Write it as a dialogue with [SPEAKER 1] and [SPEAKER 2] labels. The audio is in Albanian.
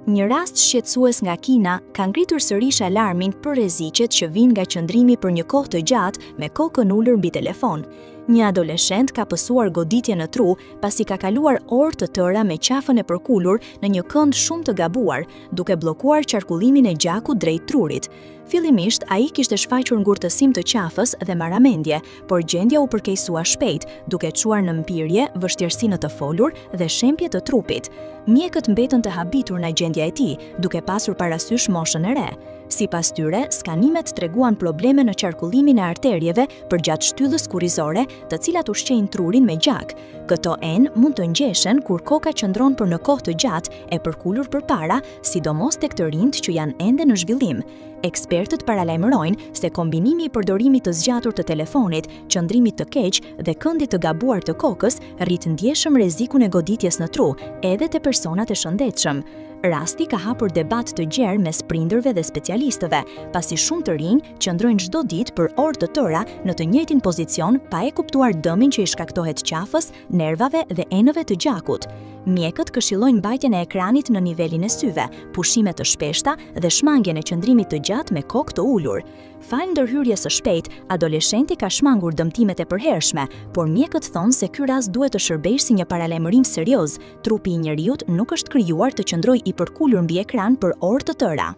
[SPEAKER 1] Një rast shqetësues nga Kina ka ngritur sërish alarmin për rreziqet që vijnë nga qëndrimi për një kohë të gjatë me kokën ulur mbi telefon. Një adoleshent ka pësuar goditje në tru pasi ka kaluar orë të tëra me qafën e përkulur në një kënd shumë të gabuar, duke bllokuar qarkullimin e gjakut drejt trurit. Fillimisht, ai kishte shfaqur ngurtësim të qafës dhe marramendje, por gjendja u përkeqësua shpejt, duke çuar në mpirje, vështirësi në të folur dhe shembje të trupit. Mjekët mbetën të habitur nga gjendja e tij, duke pasur parasysh moshën e re. Sipas tyre, skanimet treguan probleme në qarkullimin e arterieve përgjatë shtyllës kurrizore, të cilat ushqejnë trurin me gjak. Këto enë mund të ngjeshen kur koka qëndron për në kohë të gjatë e përkulur përpara, sidomos tek të rinjt që janë ende në zhvillim. Ekspertët paralajmërojnë se kombinimi i përdorimit të zgjatur të telefonit, qëndrimit të keq dhe këndit të gabuar të kokës rrit ndjeshëm rrezikun e goditjes në tru, edhe te personat e shëndetshëm. Rasti ka hapur debat të gjerë mes prindërve dhe specialistëve, pasi shumë të rinj qëndrojnë çdo ditë për orë të tëra në të njëjtin pozicion pa e kuptuar dëmin që i shkaktohet qafës, nervave dhe enëve të gjakut. Mjekët këshillojnë mbajtjen e ekranit në nivelin e syve, pushime të shpeshta dhe shmangjen e qëndrimit të gjatë me kokë të ulur. Fal ndërhyrjes së shpejtë, adoleshenti ka shmangur dëmtimet e përhershme, por mjekët thonë se ky rast duhet të shërbejë si një paralajmërim serioz. Trupi i njeriut nuk është krijuar të qëndrojë i përkulur mbi ekran për orë të tëra.